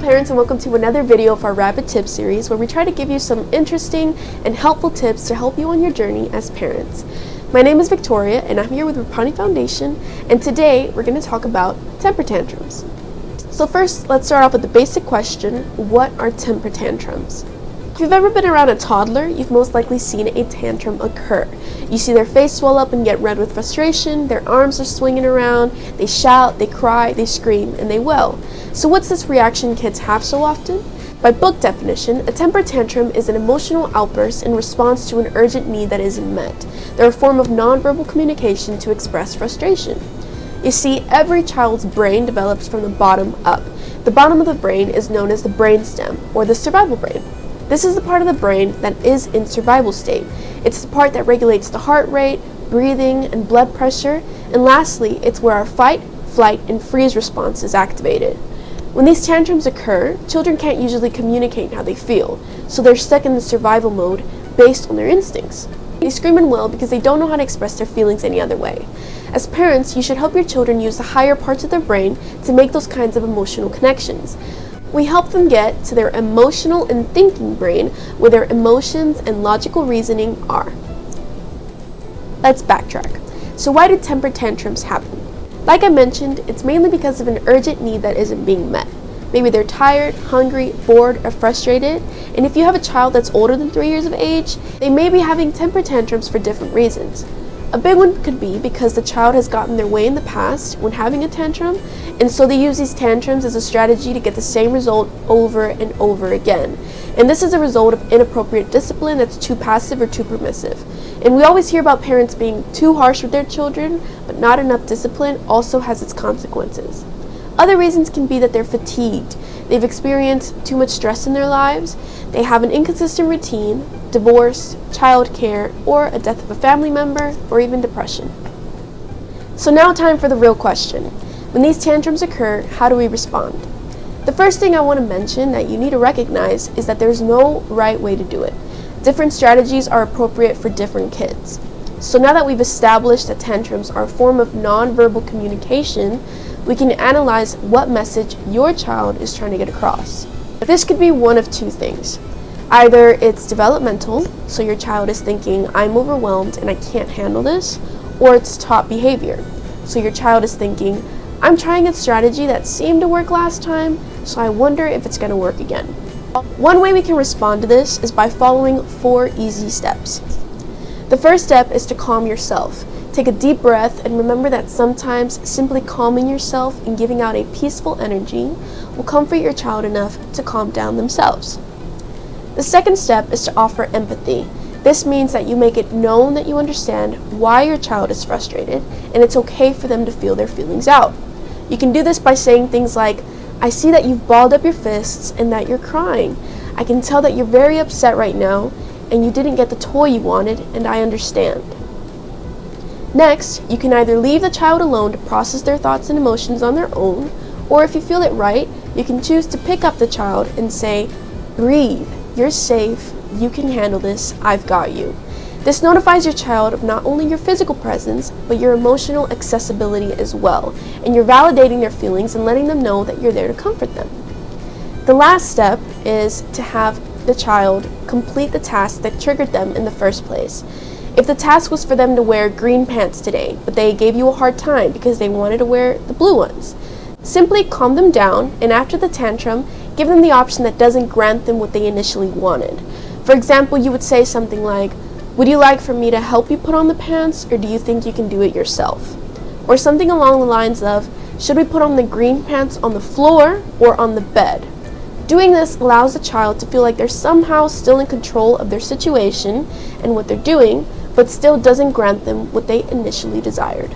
parents, and welcome to another video of our Rapid Tips series where we try to give you some interesting and helpful tips to help you on your journey as parents. My name is Victoria and I'm here with Rapani Foundation, and today we're going to talk about temper tantrums. So first, let's start off with the basic question: what are temper tantrums? If you've ever been around a toddler, you've most likely seen a tantrum occur. You see their face swell up and get red with frustration, their arms are swinging around, they shout, they cry, they scream, and they wail. So what's this reaction kids have so often? By book definition, a temper tantrum is an emotional outburst in response to an urgent need that isn't met. They're a form of nonverbal communication to express frustration. You see, every child's brain develops from the bottom up. The bottom of the brain is known as the brainstem, or the survival brain. This is the part of the brain that is in survival state. It's the part that regulates the heart rate, breathing, and blood pressure. And lastly, it's where our fight, flight, and freeze response is activated. When these tantrums occur, children can't usually communicate how they feel, so they're stuck in the survival mode based on their instincts. They scream and wail because they don't know how to express their feelings any other way. As parents, you should help your children use the higher parts of their brain to make those kinds of emotional connections. We help them get to their emotional and thinking brain, where their emotions and logical reasoning are. Let's backtrack. So why do temper tantrums happen? Like I mentioned, it's mainly because of an urgent need that isn't being met. Maybe they're tired, hungry, bored, or frustrated, and if you have a child that's older than 3 years of age, they may be having temper tantrums for different reasons. A big one could be because the child has gotten their way in the past when having a tantrum, and so they use these tantrums as a strategy to get the same result over and over again. And this is a result of inappropriate discipline that's too passive or too permissive. And we always hear about parents being too harsh with their children, but not enough discipline also has its consequences. Other reasons can be that they're fatigued, they've experienced too much stress in their lives, they have an inconsistent routine, divorce, childcare, or a death of a family member, or even depression. So now time for the real question. When these tantrums occur, how do we respond? The first thing I want to mention that you need to recognize is that there's no right way to do it. Different strategies are appropriate for different kids. So now that we've established that tantrums are a form of nonverbal communication, we can analyze what message your child is trying to get across. This could be one of two things. Either it's developmental, so your child is thinking, I'm overwhelmed and I can't handle this, or it's taught behavior. So your child is thinking, I'm trying a strategy that seemed to work last time, so I wonder if it's going to work again. One way we can respond to this is by following 4 easy steps. The first step is to calm yourself. Take a deep breath and remember that sometimes simply calming yourself and giving out a peaceful energy will comfort your child enough to calm down themselves. The second step is to offer empathy. This means that you make it known that you understand why your child is frustrated and it's okay for them to feel their feelings out. You can do this by saying things like, I see that you've balled up your fists and that you're crying. I can tell that you're very upset right now and you didn't get the toy you wanted, and I understand. Next, you can either leave the child alone to process their thoughts and emotions on their own, or if you feel it right, you can choose to pick up the child and say, breathe, you're safe, you can handle this, I've got you. This notifies your child of not only your physical presence, but your emotional accessibility as well, and you're validating their feelings and letting them know that you're there to comfort them. The last step is to have the child complete the task that triggered them in the first place. If the task was for them to wear green pants today, but they gave you a hard time because they wanted to wear the blue ones, simply calm them down, and after the tantrum, give them the option that doesn't grant them what they initially wanted. For example, you would say something like, would you like for me to help you put on the pants, or do you think you can do it yourself? Or something along the lines of, should we put on the green pants on the floor or on the bed? Doing this allows the child to feel like they're somehow still in control of their situation and what they're doing, but still doesn't grant them what they initially desired.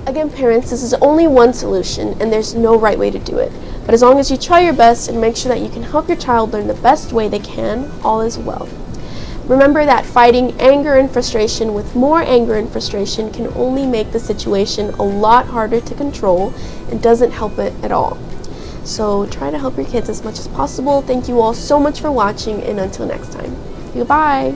Again, parents, this is only one solution and there's no right way to do it. But as long as you try your best and make sure that you can help your child learn the best way they can, all is well. Remember that fighting anger and frustration with more anger and frustration can only make the situation a lot harder to control and doesn't help it at all. So try to help your kids as much as possible. Thank you all so much for watching, and until next time, goodbye.